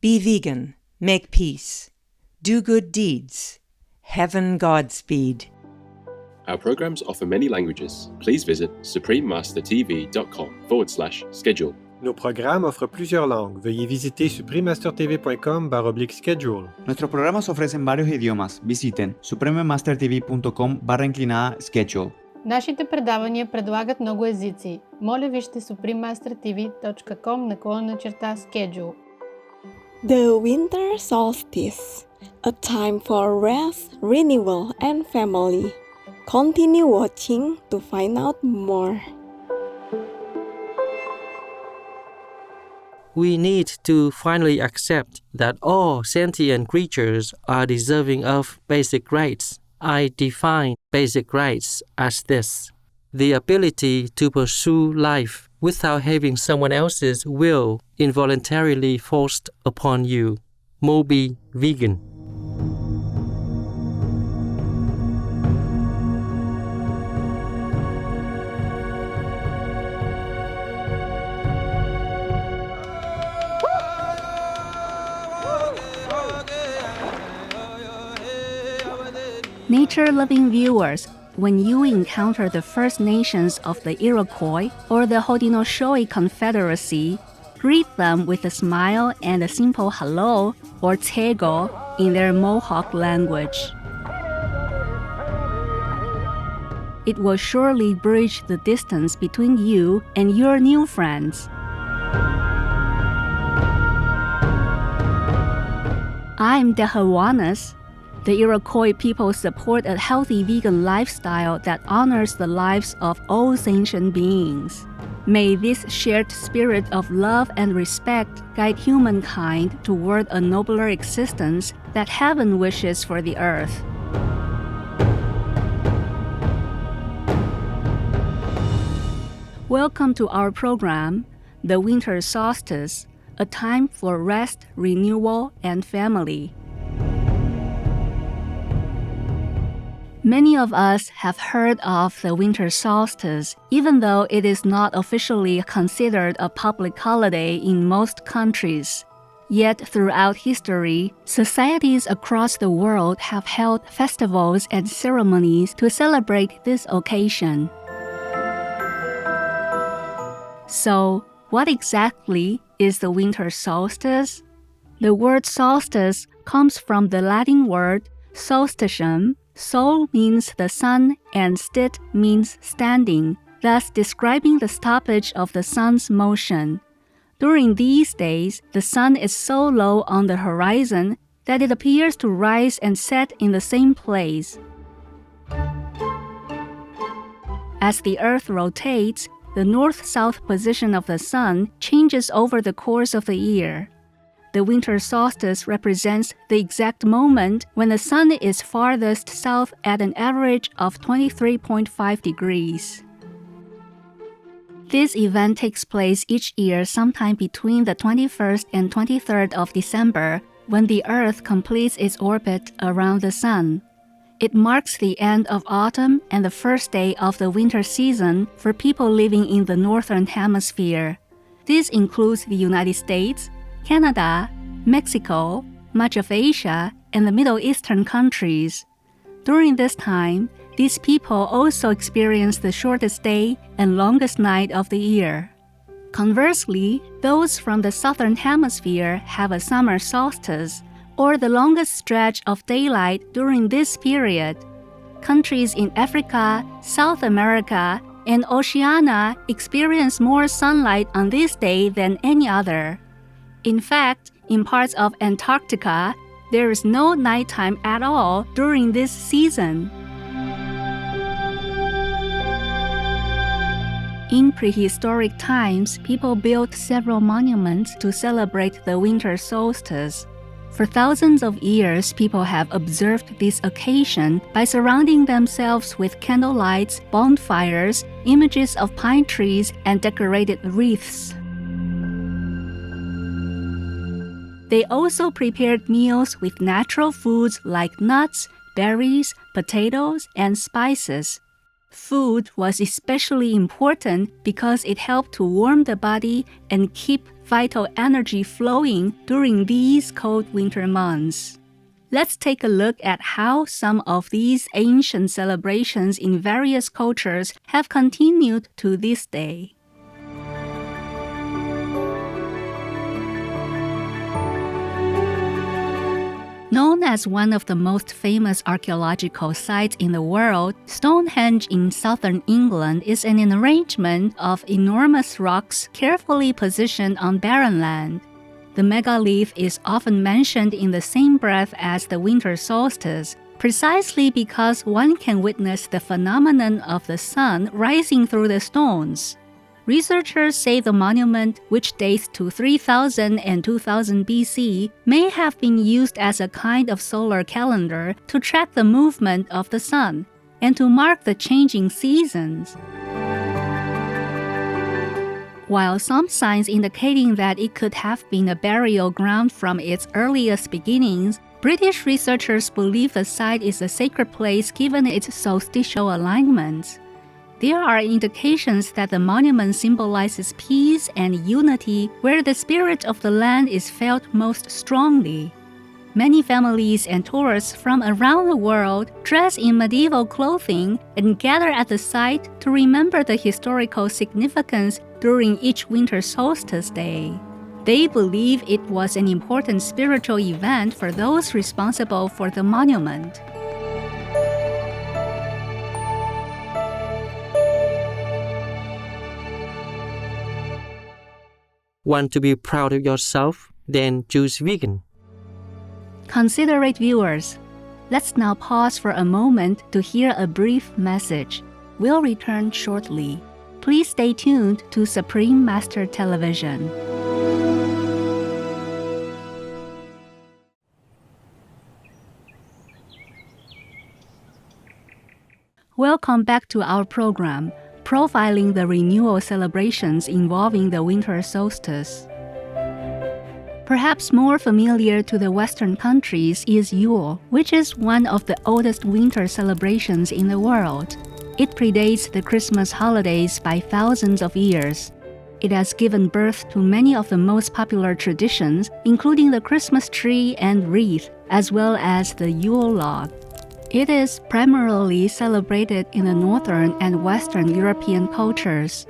Be vegan, make peace, do good deeds, heaven Godspeed. Our programs offer many languages. Please visit suprememastertv.com/schedule. Nos programmes offrent plusieurs langues. Veuillez visiter suprememastertv.com/schedule. Nuestros programas ofrecen varios idiomas. Visiten suprememastertv.com/schedule. Нашите предавания предлагат много езици. Моля вижте suprememastertv.com/schedule. The Winter Solstice, a time for rest, renewal, and family. Continue watching to find out more. We need to finally accept that all sentient creatures are deserving of basic rights. I define basic rights as this: the ability to pursue life without having someone else's will involuntarily forced upon you. Moby Vegan. Nature-loving viewers, when you encounter the First Nations of the Iroquois or the Haudenosaunee Confederacy, greet them with a smile and a simple hello or tego in their Mohawk language. It will surely bridge the distance between you and your new friends. I'm Dehawanas. The Iroquois people support a healthy vegan lifestyle that honors the lives of all sentient beings. May this shared spirit of love and respect guide humankind toward a nobler existence that heaven wishes for the earth. Welcome to our program, The Winter Solstice, a time for rest, renewal, and family. Many of us have heard of the winter solstice, even though it is not officially considered a public holiday in most countries. Yet throughout history, societies across the world have held festivals and ceremonies to celebrate this occasion. So, what exactly is the winter solstice? The word solstice comes from the Latin word solstitium. Sol means the sun and stit means standing, thus describing the stoppage of the sun's motion. During these days, the sun is so low on the horizon that it appears to rise and set in the same place. As the Earth rotates, the north-south position of the sun changes over the course of the year. The winter solstice represents the exact moment when the sun is farthest south at an average of 23.5 degrees. This event takes place each year sometime between the 21st and 23rd of December, when the Earth completes its orbit around the sun. It marks the end of autumn and the first day of the winter season for people living in the Northern Hemisphere. This includes the United States, Canada, Mexico, much of Asia, and the Middle Eastern countries. During this time, these people also experience the shortest day and longest night of the year. Conversely, those from the Southern Hemisphere have a summer solstice, or the longest stretch of daylight during this period. Countries in Africa, South America, and Oceania experience more sunlight on this day than any other. In fact, in parts of Antarctica, there is no nighttime at all during this season. In prehistoric times, people built several monuments to celebrate the winter solstice. For thousands of years, people have observed this occasion by surrounding themselves with candlelights, bonfires, images of pine trees, and decorated wreaths. They also prepared meals with natural foods like nuts, berries, potatoes, and spices. Food was especially important because it helped to warm the body and keep vital energy flowing during these cold winter months. Let's take a look at how some of these ancient celebrations in various cultures have continued to this day. Known as one of the most famous archaeological sites in the world, Stonehenge in southern England is an arrangement of enormous rocks carefully positioned on barren land. The megalith is often mentioned in the same breath as the winter solstice, precisely because one can witness the phenomenon of the sun rising through the stones. Researchers say the monument, which dates to 3000 and 2000 BC, may have been used as a kind of solar calendar to track the movement of the sun and to mark the changing seasons. While some signs indicating that it could have been a burial ground from its earliest beginnings, British researchers believe the site is a sacred place given its solstitial alignments. There are indications that the monument symbolizes peace and unity where the spirit of the land is felt most strongly. Many families and tourists from around the world dress in medieval clothing and gather at the site to remember the historical significance during each winter solstice day. They believe it was an important spiritual event for those responsible for the monument. Want to be proud of yourself? Then choose vegan. Considerate viewers, let's now pause for a moment to hear a brief message. We'll return shortly. Please stay tuned to Supreme Master Television. Welcome back to our program, profiling the renewal celebrations involving the winter solstice. Perhaps more familiar to the Western countries is Yule, which is one of the oldest winter celebrations in the world. It predates the Christmas holidays by thousands of years. It has given birth to many of the most popular traditions, including the Christmas tree and wreath, as well as the Yule log. It is primarily celebrated in the Northern and Western European cultures.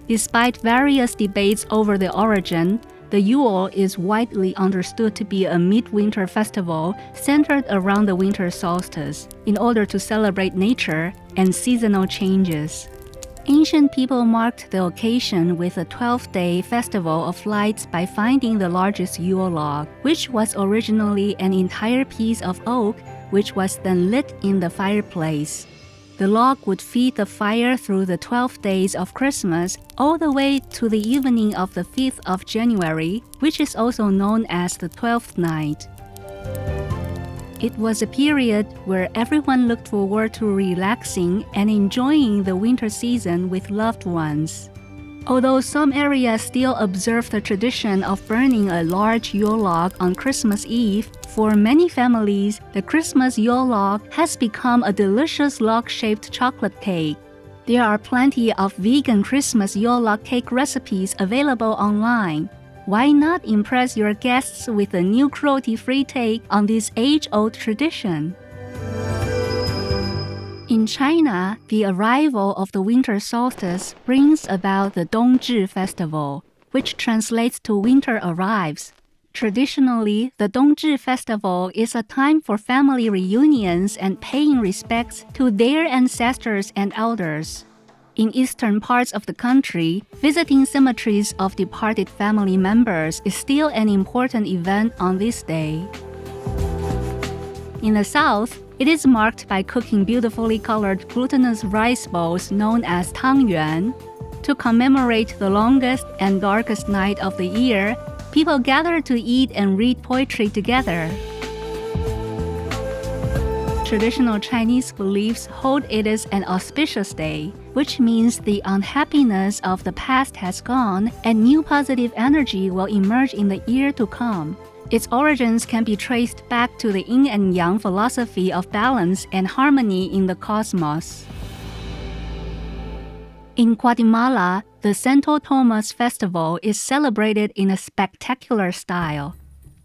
Despite various debates over the origin, the Yule is widely understood to be a midwinter festival centered around the winter solstice in order to celebrate nature and seasonal changes. Ancient people marked the occasion with a 12-day festival of lights by finding the largest Yule log, which was originally an entire piece of oak which was then lit in the fireplace. The log would feed the fire through the 12 days of Christmas all the way to the evening of the 5th of January, which is also known as the 12th night. It was a period where everyone looked forward to relaxing and enjoying the winter season with loved ones. Although some areas still observe the tradition of burning a large Yule log on Christmas Eve, for many families, the Christmas Yule log has become a delicious log-shaped chocolate cake. There are plenty of vegan Christmas Yule log cake recipes available online. Why not impress your guests with a new cruelty-free take on this age-old tradition? In China, the arrival of the winter solstice brings about the Dongzhi festival, which translates to winter arrives. Traditionally, the Dongzhi festival is a time for family reunions and paying respects to their ancestors and elders. In eastern parts of the country, visiting cemeteries of departed family members is still an important event on this day. In the south, it is marked by cooking beautifully colored glutinous rice balls known as tangyuan. To commemorate the longest and darkest night of the year, people gather to eat and read poetry together. Traditional Chinese beliefs hold it as an auspicious day, which means the unhappiness of the past has gone and new positive energy will emerge in the year to come. Its origins can be traced back to the yin and yang philosophy of balance and harmony in the cosmos. In Guatemala, the Santo Tomas Festival is celebrated in a spectacular style.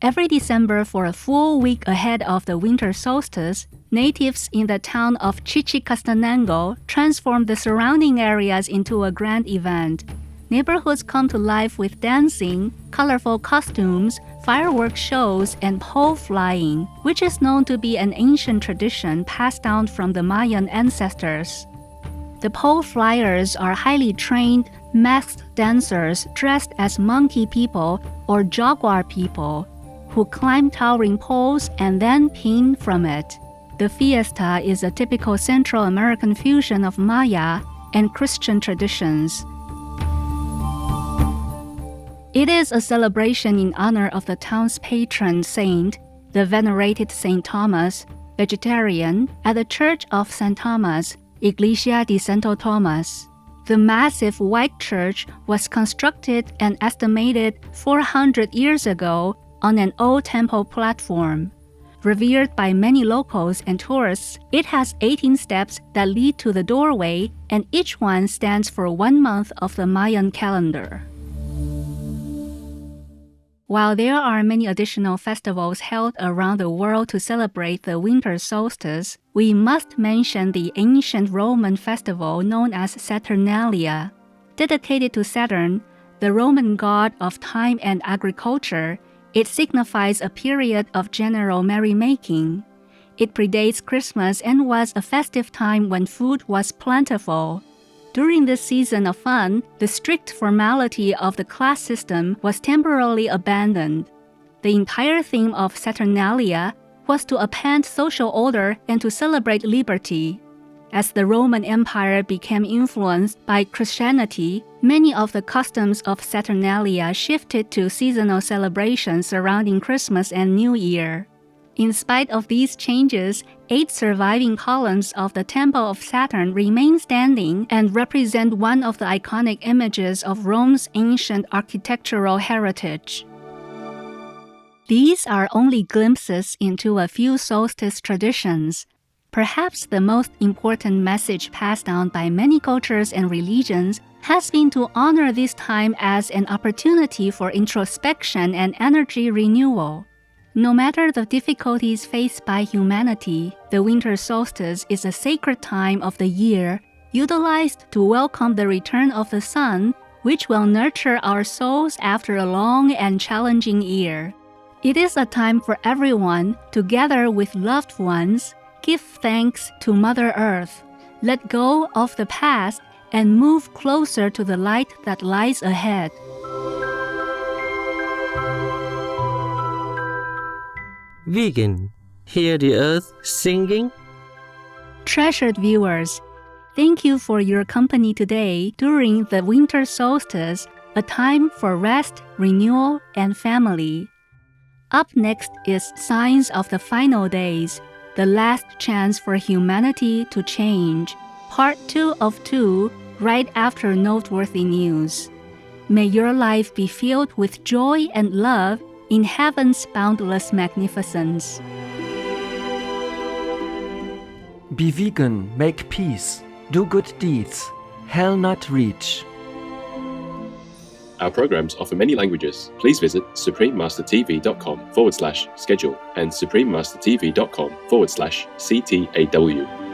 Every December, for a full week ahead of the winter solstice, natives in the town of Chichicastenango transform the surrounding areas into a grand event. Neighborhoods come to life with dancing, colorful costumes, fireworks shows, and pole flying, which is known to be an ancient tradition passed down from the Mayan ancestors. The pole flyers are highly trained, masked dancers dressed as monkey people or jaguar people, who climb towering poles and then pin from it. The fiesta is a typical Central American fusion of Maya and Christian traditions. It is a celebration in honor of the town's patron saint, the venerated Saint Thomas, vegetarian, at the Church of St. Thomas, Iglesia de Santo Tomas. The massive white church was constructed and estimated 400 years ago on an old temple platform. Revered by many locals and tourists, it has 18 steps that lead to the doorway, and each one stands for 1 month of the Mayan calendar. While there are many additional festivals held around the world to celebrate the winter solstice, we must mention the ancient Roman festival known as Saturnalia. Dedicated to Saturn, the Roman god of time and agriculture, it signifies a period of general merrymaking. It predates Christmas and was a festive time when food was plentiful. During this season of fun, the strict formality of the class system was temporarily abandoned. The entire theme of Saturnalia was to upend social order and to celebrate liberty. As the Roman Empire became influenced by Christianity, many of the customs of Saturnalia shifted to seasonal celebrations surrounding Christmas and New Year. In spite of these changes, 8 surviving columns of the Temple of Saturn remain standing and represent one of the iconic images of Rome's ancient architectural heritage. These are only glimpses into a few solstice traditions. Perhaps the most important message passed down by many cultures and religions has been to honor this time as an opportunity for introspection and energy renewal. No matter the difficulties faced by humanity, the winter solstice is a sacred time of the year, utilized to welcome the return of the sun, which will nurture our souls after a long and challenging year. It is a time for everyone to gather with loved ones, give thanks to Mother Earth, let go of the past, and move closer to the light that lies ahead. Vegan, hear the earth singing? Treasured viewers, thank you for your company today during the winter solstice, a time for rest, renewal, and family. Up next is Signs of the Final Days, the last chance for humanity to change, part 2 of 2, right after noteworthy news. May your life be filled with joy and love in heaven's boundless magnificence. Be vegan, make peace, do good deeds, hell not reach. Our programs offer many languages. Please visit suprememastertv.com/schedule and suprememastertv.com/CTAW.